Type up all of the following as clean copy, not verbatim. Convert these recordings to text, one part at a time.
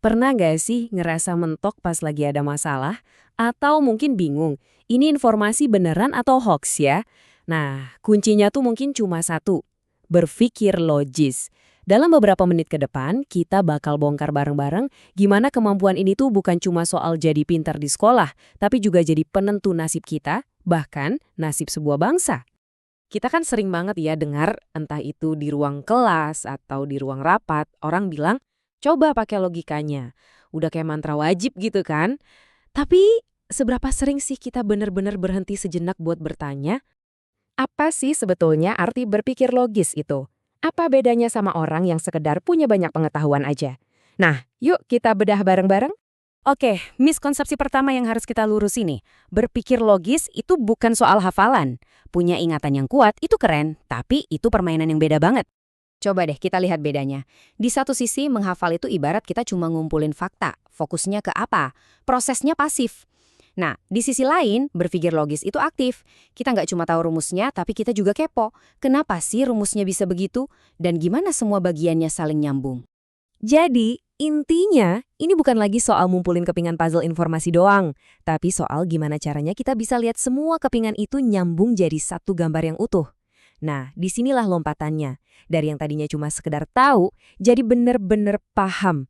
Pernah nggak sih ngerasa mentok pas lagi ada masalah? Atau mungkin bingung, ini informasi beneran atau hoax ya? Nah, kuncinya tuh mungkin cuma satu, berpikir logis. Dalam beberapa menit ke depan, kita bakal bongkar bareng-bareng gimana kemampuan ini tuh bukan cuma soal jadi pintar di sekolah, tapi juga jadi penentu nasib kita, bahkan nasib sebuah bangsa. Kita kan sering banget ya dengar, entah itu di ruang kelas atau di ruang rapat, orang bilang, coba pakai logikanya. Udah kayak mantra wajib gitu kan? Tapi seberapa sering sih kita benar-benar berhenti sejenak buat bertanya, apa sih sebetulnya arti berpikir logis itu? Apa bedanya sama orang yang sekedar punya banyak pengetahuan aja? Nah, yuk kita bedah bareng-bareng. Oke, miskonsepsi pertama yang harus kita lurus ini. Berpikir logis itu bukan soal hafalan. Punya ingatan yang kuat itu keren, tapi itu permainan yang beda banget. Coba deh kita lihat bedanya. Di satu sisi, menghafal itu ibarat kita cuma ngumpulin fakta. Fokusnya ke apa? Prosesnya pasif. Nah, di sisi lain, berpikir logis itu aktif. Kita nggak cuma tahu rumusnya, tapi kita juga kepo. Kenapa sih rumusnya bisa begitu? Dan gimana semua bagiannya saling nyambung? Jadi, intinya, ini bukan lagi soal ngumpulin kepingan puzzle informasi doang, tapi soal gimana caranya kita bisa lihat semua kepingan itu nyambung jadi satu gambar yang utuh. Nah, disinilah lompatannya. Dari yang tadinya cuma sekedar tahu, jadi bener-bener paham.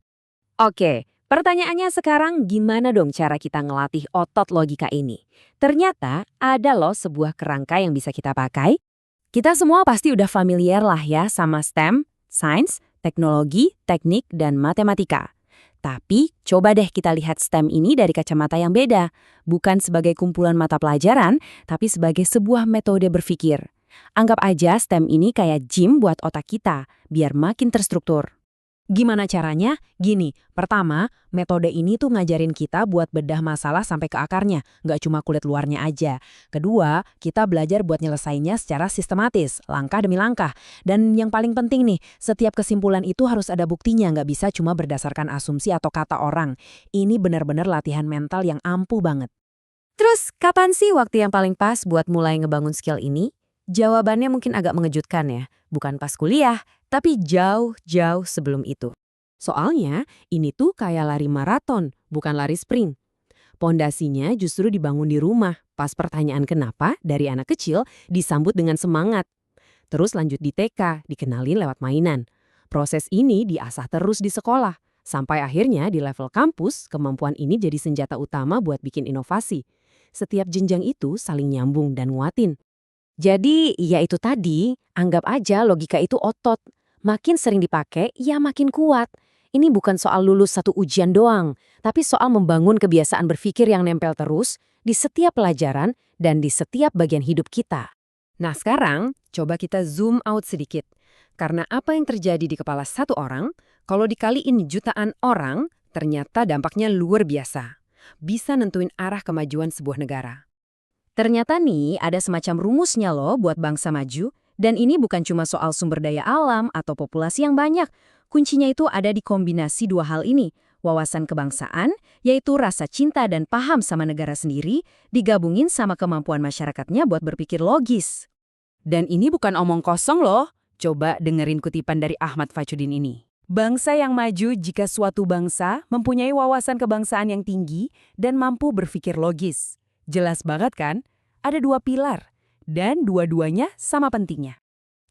Oke, pertanyaannya sekarang gimana dong cara kita ngelatih otot logika ini? Ternyata ada loh sebuah kerangka yang bisa kita pakai. Kita semua pasti udah familiar lah ya sama STEM, Science, Teknologi, Teknik, dan Matematika. Tapi coba deh kita lihat STEM ini dari kacamata yang beda. Bukan sebagai kumpulan mata pelajaran, tapi sebagai sebuah metode berpikir. Anggap aja STEM ini kayak gym buat otak kita, biar makin terstruktur. Gimana caranya? Gini, pertama, metode ini tuh ngajarin kita buat bedah masalah sampai ke akarnya, nggak cuma kulit luarnya aja. Kedua, kita belajar buat nyelesainnya secara sistematis, langkah demi langkah. Dan yang paling penting nih, setiap kesimpulan itu harus ada buktinya, nggak bisa cuma berdasarkan asumsi atau kata orang. Ini benar-benar latihan mental yang ampuh banget. Terus, kapan sih waktu yang paling pas buat mulai ngebangun skill ini? Jawabannya mungkin agak mengejutkan ya, bukan pas kuliah, tapi jauh-jauh sebelum itu. Soalnya, ini tuh kayak lari maraton, bukan lari sprint. Pondasinya justru dibangun di rumah, pas pertanyaan kenapa dari anak kecil disambut dengan semangat. Terus lanjut di TK, dikenalin lewat mainan. Proses ini diasah terus di sekolah, sampai akhirnya di level kampus, kemampuan ini jadi senjata utama buat bikin inovasi. Setiap jenjang itu saling nyambung dan nguatin. Jadi, ya itu tadi, anggap aja logika itu otot. Makin sering dipakai, ya makin kuat. Ini bukan soal lulus satu ujian doang, tapi soal membangun kebiasaan berpikir yang nempel terus di setiap pelajaran dan di setiap bagian hidup kita. Nah sekarang, coba kita zoom out sedikit. Karena apa yang terjadi di kepala satu orang, kalau dikaliin jutaan orang, ternyata dampaknya luar biasa. Bisa nentuin arah kemajuan sebuah negara. Ternyata nih ada semacam rumusnya loh buat bangsa maju, dan ini bukan cuma soal sumber daya alam atau populasi yang banyak. Kuncinya itu ada di kombinasi dua hal ini, wawasan kebangsaan, yaitu rasa cinta dan paham sama negara sendiri, digabungin sama kemampuan masyarakatnya buat berpikir logis. Dan ini bukan omong kosong loh, coba dengerin kutipan dari Ahmad Fachuddin ini. Bangsa yang maju jika suatu bangsa mempunyai wawasan kebangsaan yang tinggi dan mampu berpikir logis. Jelas banget kan? Ada dua pilar, dan dua-duanya sama pentingnya.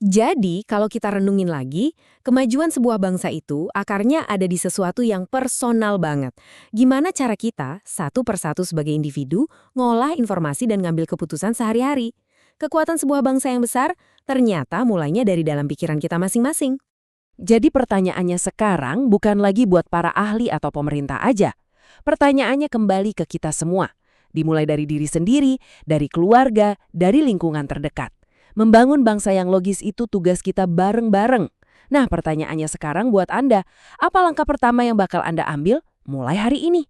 Jadi, kalau kita renungin lagi, kemajuan sebuah bangsa itu akarnya ada di sesuatu yang personal banget. Gimana cara kita, satu persatu sebagai individu, ngolah informasi dan ngambil keputusan sehari-hari? Kekuatan sebuah bangsa yang besar ternyata mulainya dari dalam pikiran kita masing-masing. Jadi pertanyaannya sekarang bukan lagi buat para ahli atau pemerintah aja. Pertanyaannya kembali ke kita semua. Dimulai dari diri sendiri, dari keluarga, dari lingkungan terdekat. Membangun bangsa yang logis itu tugas kita bareng-bareng. Nah, pertanyaannya sekarang buat Anda, apa langkah pertama yang bakal Anda ambil mulai hari ini?